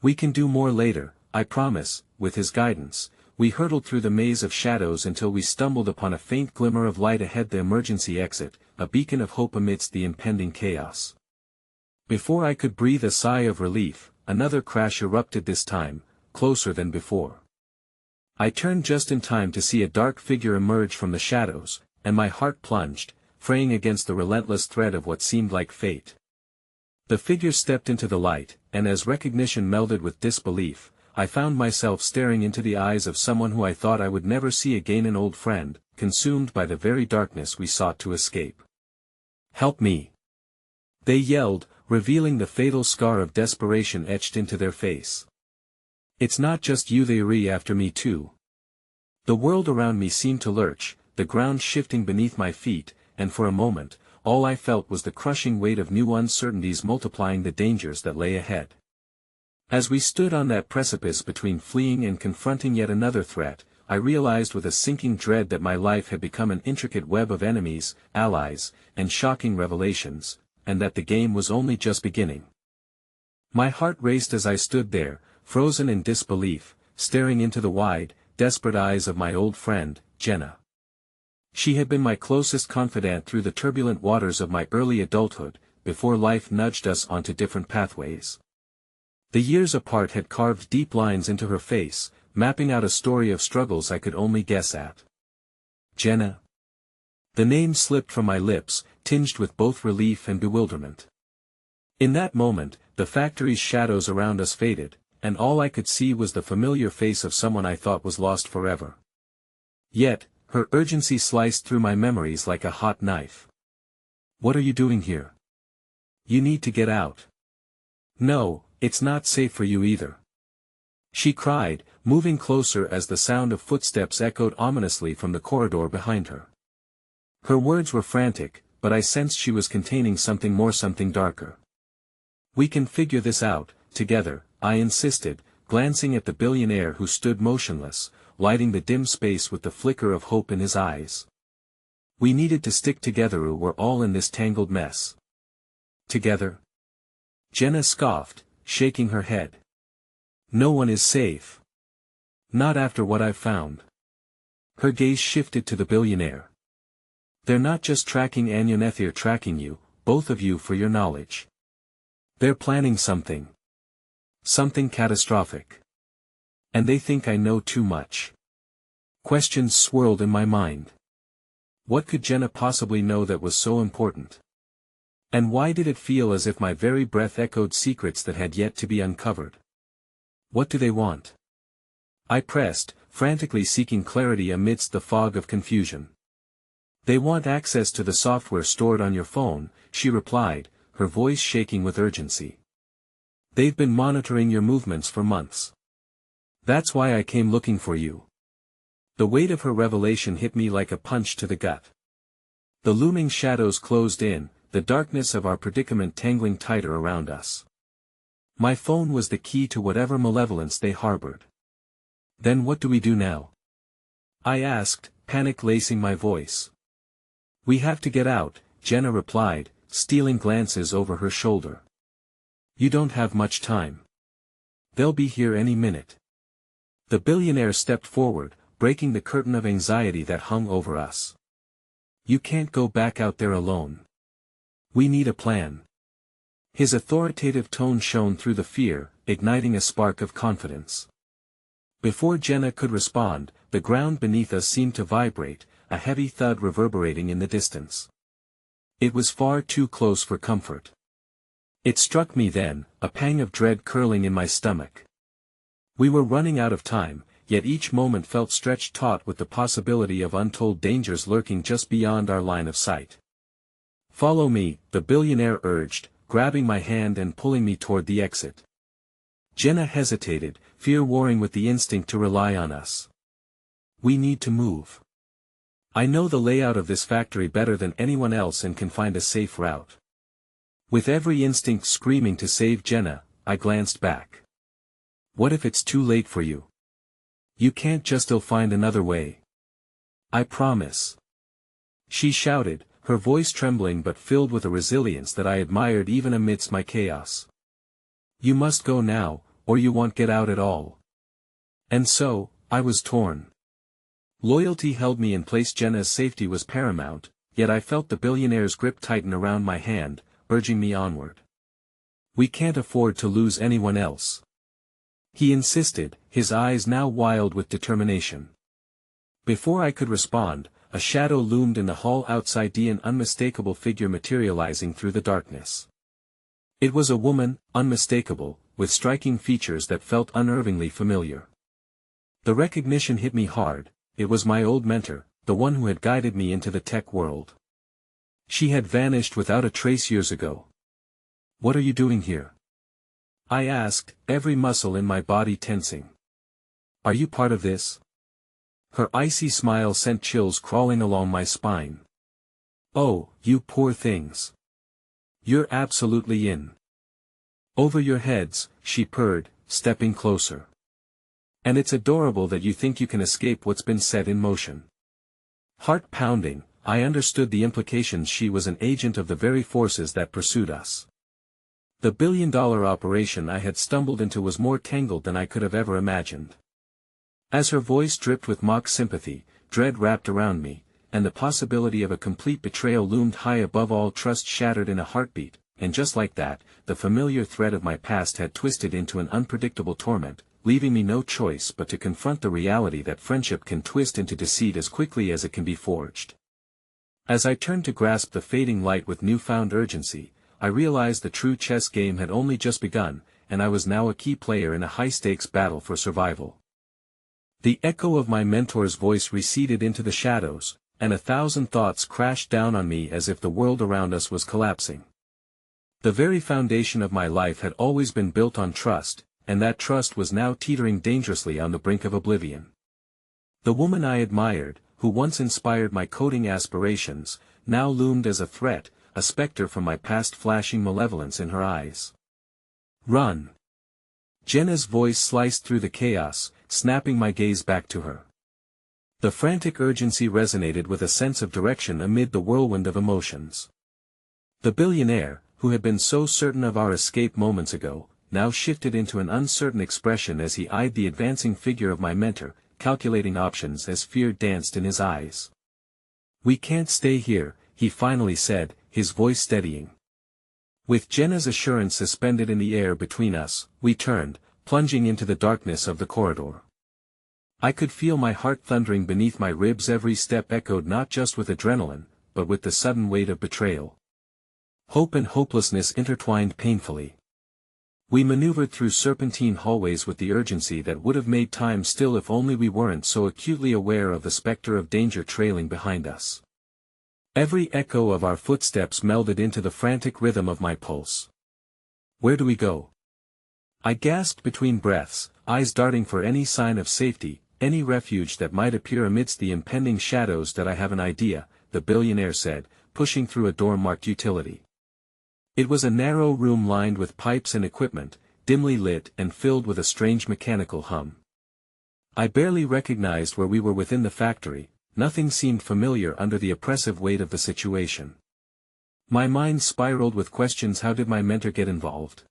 We can do more later, I promise." With his guidance, we hurtled through the maze of shadows until we stumbled upon a faint glimmer of light ahead, the emergency exit, a beacon of hope amidst the impending chaos. Before I could breathe a sigh of relief, another crash erupted, this time, closer than before. I turned just in time to see a dark figure emerge from the shadows, and my heart plunged, fraying against the relentless thread of what seemed like fate. The figure stepped into the light, and as recognition melded with disbelief, I found myself staring into the eyes of someone who I thought I would never see again, an old friend, consumed by the very darkness we sought to escape. "Help me!" they yelled, revealing the fatal scar of desperation etched into their face. "It's not just you, they are after me too." The world around me seemed to lurch, the ground shifting beneath my feet, and for a moment, all I felt was the crushing weight of new uncertainties multiplying the dangers that lay ahead. As we stood on that precipice between fleeing and confronting yet another threat, I realized with a sinking dread that my life had become an intricate web of enemies, allies, and shocking revelations, and that the game was only just beginning. My heart raced as I stood there, frozen in disbelief, staring into the wide, desperate eyes of my old friend, Jenna. She had been my closest confidant through the turbulent waters of my early adulthood, before life nudged us onto different pathways. The years apart had carved deep lines into her face, mapping out a story of struggles I could only guess at. Jenna. The name slipped from my lips, tinged with both relief and bewilderment. In that moment, the factory's shadows around us faded, and all I could see was the familiar face of someone I thought was lost forever. Yet, her urgency sliced through my memories like a hot knife. "What are you doing here?" You need to get out. No, it's not safe for you either. She cried, moving closer as the sound of footsteps echoed ominously from the corridor behind her. Her words were frantic, but I sensed she was containing something more, something darker. We can figure this out, together, I insisted, glancing at the billionaire who stood motionless, lighting the dim space with the flicker of hope in his eyes. We needed to stick together or we're all in this tangled mess. Together? Jenna scoffed, shaking her head. No one is safe. Not after what I've found. Her gaze shifted to the billionaire. They're not just tracking Anya, they're tracking you, both of you, for your knowledge. They're planning something. Something catastrophic. And they think I know too much. Questions swirled in my mind. What could Jenna possibly know that was so important? And why did it feel as if my very breath echoed secrets that had yet to be uncovered? What do they want? I pressed, frantically seeking clarity amidst the fog of confusion. They want access to the software stored on your phone, she replied, her voice shaking with urgency. They've been monitoring your movements for months. That's why I came looking for you. The weight of her revelation hit me like a punch to the gut. The looming shadows closed in, the darkness of our predicament tangling tighter around us. My phone was the key to whatever malevolence they harbored. Then what do we do now? I asked, panic lacing my voice. We have to get out, Jenna replied, stealing glances over her shoulder. You don't have much time. They'll be here any minute. The billionaire stepped forward, breaking the curtain of anxiety that hung over us. You can't go back out there alone. We need a plan. His authoritative tone shone through the fear, igniting a spark of confidence. Before Jenna could respond, the ground beneath us seemed to vibrate, a heavy thud reverberating in the distance. It was far too close for comfort. It struck me then, a pang of dread curling in my stomach. We were running out of time, yet each moment felt stretched taut with the possibility of untold dangers lurking just beyond our line of sight. Follow me, the billionaire urged, grabbing my hand and pulling me toward the exit. Jenna hesitated, fear warring with the instinct to rely on us. We need to move. I know the layout of this factory better than anyone else and can find a safe route. With every instinct screaming to save Jenna, I glanced back. What if it's too late for you? You can't just still find another way. I promise. She shouted, her voice trembling but filled with a resilience that I admired even amidst my chaos. You must go now, or you won't get out at all. And so, I was torn. Loyalty held me in place. Jenna's safety was paramount, yet I felt the billionaire's grip tighten around my hand, urging me onward. We can't afford to lose anyone else. He insisted, his eyes now wild with determination. Before I could respond, a shadow loomed in the hall outside, an unmistakable figure materializing through the darkness. It was a woman, unmistakable, with striking features that felt unnervingly familiar. The recognition hit me hard. It was my old mentor, the one who had guided me into the tech world. She had vanished without a trace years ago. What are you doing here? I asked, every muscle in my body tensing. Are you part of this? Her icy smile sent chills crawling along my spine. Oh, you poor things. You're absolutely in. Over your heads, she purred, stepping closer. And it's adorable that you think you can escape what's been set in motion. Heart pounding, I understood the implications. She was an agent of the very forces that pursued us. The billion-dollar operation I had stumbled into was more tangled than I could have ever imagined. As her voice dripped with mock sympathy, dread wrapped around me, and the possibility of a complete betrayal loomed high above all. Trust shattered in a heartbeat, and just like that, the familiar thread of my past had twisted into an unpredictable torment, leaving me no choice but to confront the reality that friendship can twist into deceit as quickly as it can be forged. As I turned to grasp the fading light with newfound urgency, I realized the true chess game had only just begun, and I was now a key player in a high-stakes battle for survival. The echo of my mentor's voice receded into the shadows, and 1,000 thoughts crashed down on me as if the world around us was collapsing. The very foundation of my life had always been built on trust, and that trust was now teetering dangerously on the brink of oblivion. The woman I admired, who once inspired my coding aspirations, now loomed as a threat, a specter from my past, flashing malevolence in her eyes. "Run!" Jenna's voice sliced through the chaos, snapping my gaze back to her. The frantic urgency resonated with a sense of direction amid the whirlwind of emotions. The billionaire, who had been so certain of our escape moments ago, now shifted into an uncertain expression as he eyed the advancing figure of my mentor, calculating options as fear danced in his eyes. "We can't stay here," he finally said, his voice steadying. With Jenna's assurance suspended in the air between us, we turned, plunging into the darkness of the corridor. I could feel my heart thundering beneath my ribs, every step echoed not just with adrenaline, but with the sudden weight of betrayal. Hope and hopelessness intertwined painfully. We maneuvered through serpentine hallways with the urgency that would have made time still if only we weren't so acutely aware of the specter of danger trailing behind us. Every echo of our footsteps melded into the frantic rhythm of my pulse. "Where do we go?" I gasped between breaths, eyes darting for any sign of safety, any refuge that might appear amidst the impending shadows. "That I have an idea," the billionaire said, pushing through a door marked utility. It was a narrow room lined with pipes and equipment, dimly lit and filled with a strange mechanical hum. I barely recognized where we were within the factory. Nothing seemed familiar under the oppressive weight of the situation. My mind spiraled with questions. How did my mentor get involved?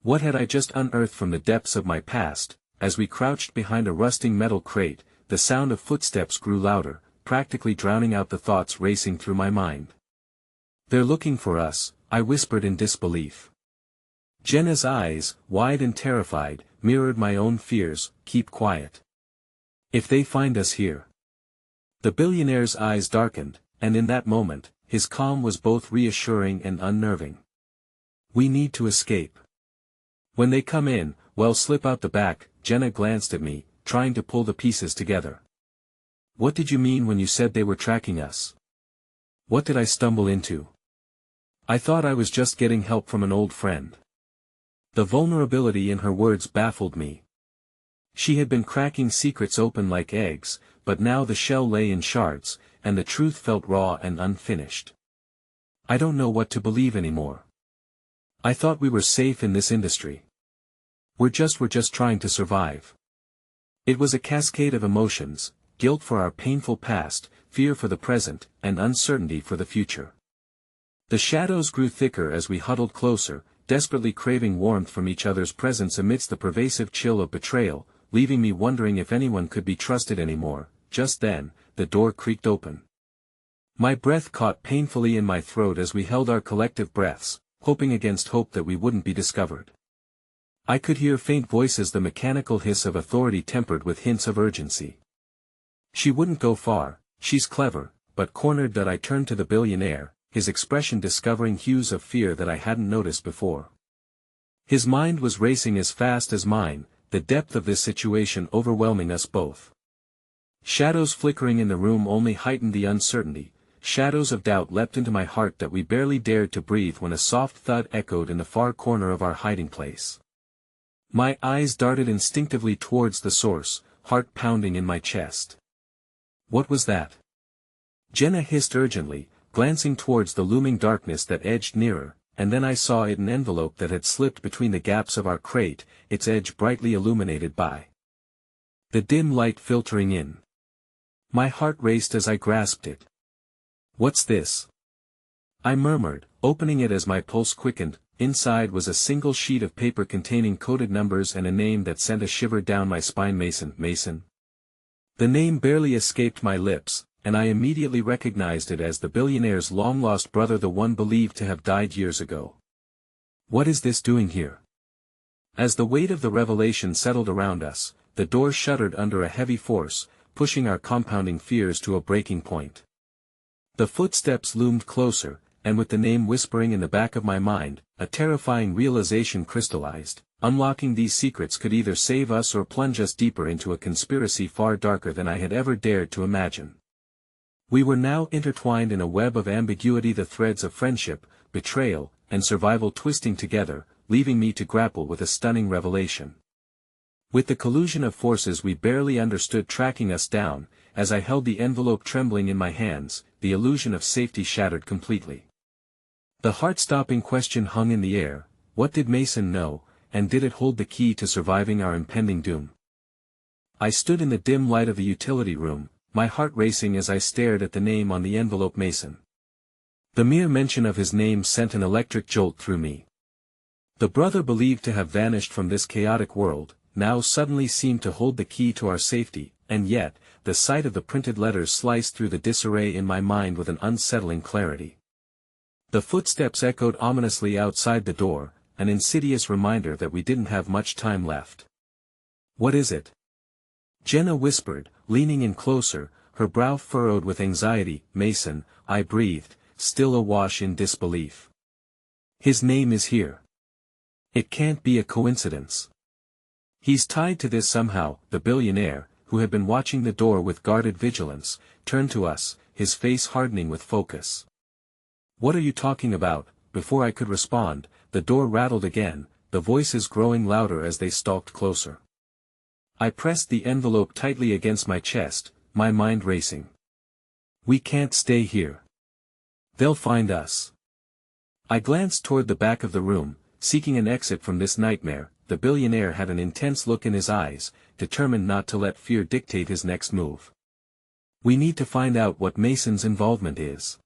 What had I just unearthed from the depths of my past? As we crouched behind a rusting metal crate, the sound of footsteps grew louder, practically drowning out the thoughts racing through my mind. "They're looking for us," I whispered in disbelief. Jenna's eyes, wide and terrified, mirrored my own fears. "Keep quiet. If they find us here." The billionaire's eyes darkened, and in that moment, his calm was both reassuring and unnerving. "We need to escape. When they come in, well, slip out the back." Jenna glanced at me, trying to pull the pieces together. "What did you mean when you said they were tracking us? What did I stumble into? I thought I was just getting help from an old friend." The vulnerability in her words baffled me. She had been cracking secrets open like eggs, but now the shell lay in shards, and the truth felt raw and unfinished. "I don't know what to believe anymore. I thought we were safe in this industry. We're just trying to survive." It was a cascade of emotions, guilt for our painful past, fear for the present, and uncertainty for the future. The shadows grew thicker as we huddled closer, desperately craving warmth from each other's presence amidst the pervasive chill of betrayal, leaving me wondering if anyone could be trusted anymore. Just then, the door creaked open. My breath caught painfully in my throat as we held our collective breaths, hoping against hope that we wouldn't be discovered. I could hear faint voices, the mechanical hiss of authority tempered with hints of urgency. "She wouldn't go far, she's clever," but cornered. I turned to the billionaire, his expression discovering hues of fear that I hadn't noticed before. His mind was racing as fast as mine, the depth of this situation overwhelming us both. Shadows flickering in the room only heightened the uncertainty. Shadows of doubt leapt into my heart that we barely dared to breathe when a soft thud echoed in the far corner of our hiding place. My eyes darted instinctively towards the source, heart pounding in my chest. "What was that?" Jenna hissed urgently, glancing towards the looming darkness that edged nearer, and then I saw it, an envelope that had slipped between the gaps of our crate, its edge brightly illuminated by the dim light filtering in. My heart raced as I grasped it. "What's this?" I murmured, opening it as my pulse quickened. Inside was a single sheet of paper containing coded numbers and a name that sent a shiver down my spine. Mason. The name barely escaped my lips, and I immediately recognized it as the billionaire's long-lost brother, the one believed to have died years ago. What is this doing here? As the weight of the revelation settled around us, the door shuddered under a heavy force, pushing our compounding fears to a breaking point. The footsteps loomed closer, and with the name whispering in the back of my mind, a terrifying realization crystallized. Unlocking these secrets could either save us or plunge us deeper into a conspiracy far darker than I had ever dared to imagine. We were now intertwined in a web of ambiguity, the threads of friendship, betrayal, and survival twisting together, leaving me to grapple with a stunning revelation. With the collusion of forces we barely understood tracking us down, as I held the envelope trembling in my hands, the illusion of safety shattered completely. The heart-stopping question hung in the air: what did Mason know, and did it hold the key to surviving our impending doom? I stood in the dim light of the utility room, my heart racing as I stared at the name on the envelope. Mason. The mere mention of his name sent an electric jolt through me. The brother believed to have vanished from this chaotic world, now suddenly seemed to hold the key to our safety, and yet, the sight of the printed letters sliced through the disarray in my mind with an unsettling clarity. The footsteps echoed ominously outside the door, an insidious reminder that we didn't have much time left. "What is it?" Jenna whispered, leaning in closer, her brow furrowed with anxiety. "Mason," I breathed, still awash in disbelief. "His name is here. It can't be a coincidence. He's tied to this somehow." The billionaire, who had been watching the door with guarded vigilance, turned to us, his face hardening with focus. "What are you talking about?" Before I could respond, the door rattled again, the voices growing louder as they stalked closer. I pressed the envelope tightly against my chest, my mind racing. "We can't stay here. They'll find us." I glanced toward the back of the room, seeking an exit from this nightmare. The billionaire had an intense look in his eyes, determined not to let fear dictate his next move. "We need to find out what Mason's involvement is.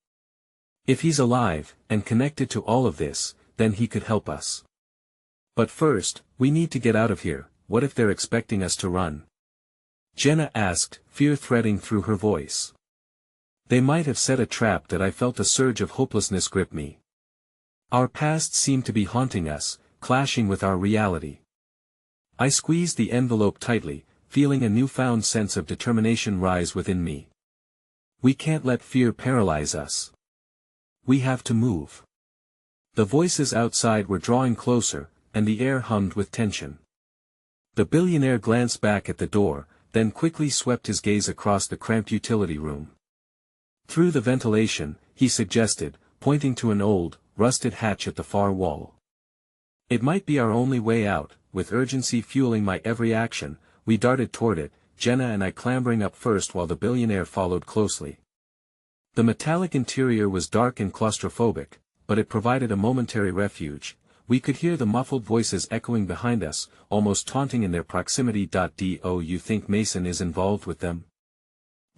If he's alive, and connected to all of this, then he could help us. But first, we need to get out of here. What if they're expecting us to run?" Jenna asked, fear threading through her voice. "They might have set a trap." That I felt a surge of hopelessness grip me. Our past seemed to be haunting us, clashing with our reality. I squeezed the envelope tightly, feeling a newfound sense of determination rise within me. We can't let fear paralyze us. We have to move. The voices outside were drawing closer, and the air hummed with tension. The billionaire glanced back at the door, then quickly swept his gaze across the cramped utility room. "Through the ventilation," he suggested, pointing to an old, rusted hatch at the far wall. It might be our only way out. With urgency fueling my every action, we darted toward it, Jenna and I clambering up first while the billionaire followed closely. The metallic interior was dark and claustrophobic, but it provided a momentary refuge. We could hear the muffled voices echoing behind us, almost taunting in their proximity. "Do you think Mason is involved with them?"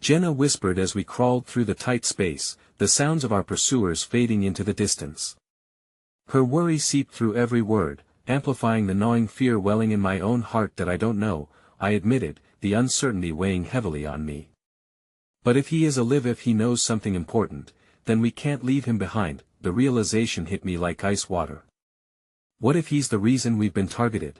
Jenna whispered as we crawled through the tight space, the sounds of our pursuers fading into the distance. Her worry seeped through every word, amplifying the gnawing fear welling in my own heart. "That I don't know," I admitted, the uncertainty weighing heavily on me. "But if he is alive, if he knows something important, then we can't leave him behind." The realization hit me like ice water. What if he's the reason we've been targeted?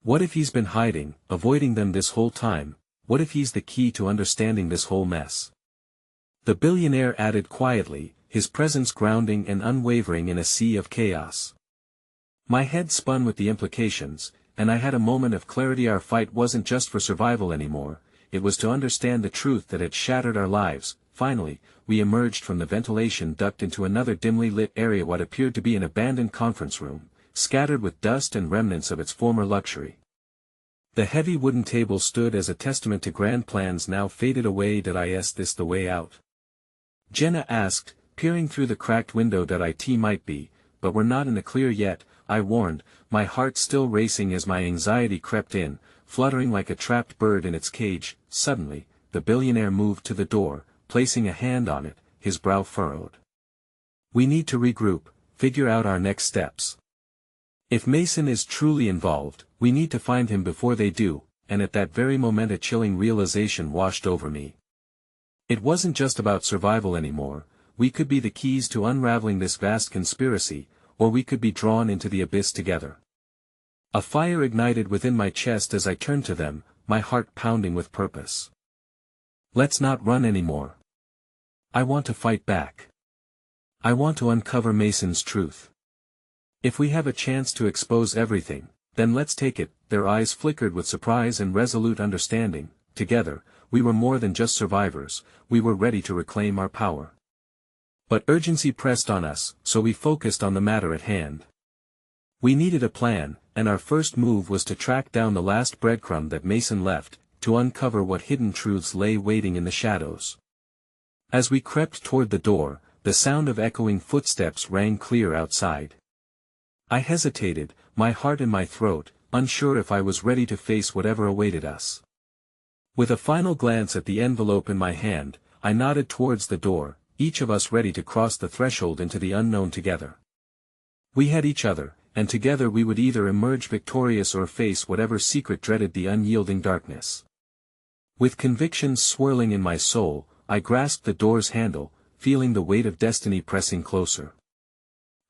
What if he's been hiding, avoiding them this whole time? What if he's the key to understanding this whole mess? The billionaire added quietly, his presence grounding and unwavering in a sea of chaos. My head spun with the implications, and I had a moment of clarity. Our fight wasn't just for survival anymore, it was to understand the truth that had shattered our lives. Finally, we emerged from the ventilation duct into another dimly lit area, what appeared to be an abandoned conference room, scattered with dust and remnants of its former luxury. The heavy wooden table stood as a testament to grand plans now faded away. "Is this the way out?" Jenna asked, peering through the cracked window. "It might be, but we're not in the clear yet," I warned, my heart still racing as my anxiety crept in, fluttering like a trapped bird in its cage. Suddenly, the billionaire moved to the door, placing a hand on it, his brow furrowed. "We need to regroup, figure out our next steps. If Mason is truly involved, we need to find him before they do," and at that very moment a chilling realization washed over me. It wasn't just about survival anymore. We could be the keys to unraveling this vast conspiracy, or we could be drawn into the abyss together. A fire ignited within my chest as I turned to them, my heart pounding with purpose. "Let's not run anymore. I want to fight back. I want to uncover Mason's truth. If we have a chance to expose everything, then let's take it." Their eyes flickered with surprise and resolute understanding. Together, we were more than just survivors, we were ready to reclaim our power. But urgency pressed on us, so we focused on the matter at hand. We needed a plan, and our first move was to track down the last breadcrumb that Mason left, to uncover what hidden truths lay waiting in the shadows. As we crept toward the door, the sound of echoing footsteps rang clear outside. I hesitated, my heart in my throat, unsure if I was ready to face whatever awaited us. With a final glance at the envelope in my hand, I nodded towards the door, each of us ready to cross the threshold into the unknown together. We had each other, and together we would either emerge victorious or face whatever secret dreaded the unyielding darkness. With convictions swirling in my soul, I grasped the door's handle, feeling the weight of destiny pressing closer.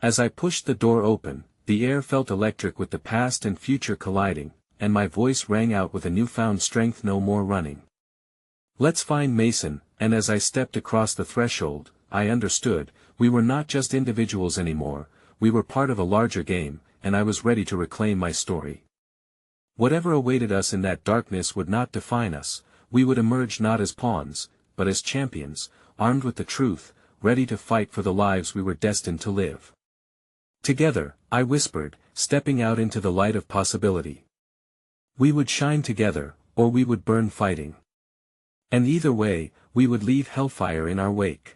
As I pushed the door open, the air felt electric with the past and future colliding, and my voice rang out with a newfound strength: no more running. Let's find Mason. And as I stepped across the threshold, I understood, we were not just individuals anymore, we were part of a larger game, and I was ready to reclaim my story. Whatever awaited us in that darkness would not define us, we would emerge not as pawns, but as champions, armed with the truth, ready to fight for the lives we were destined to live. Together, I whispered, stepping out into the light of possibility. We would shine together, or we would burn fighting. And either way, we would leave hellfire in our wake.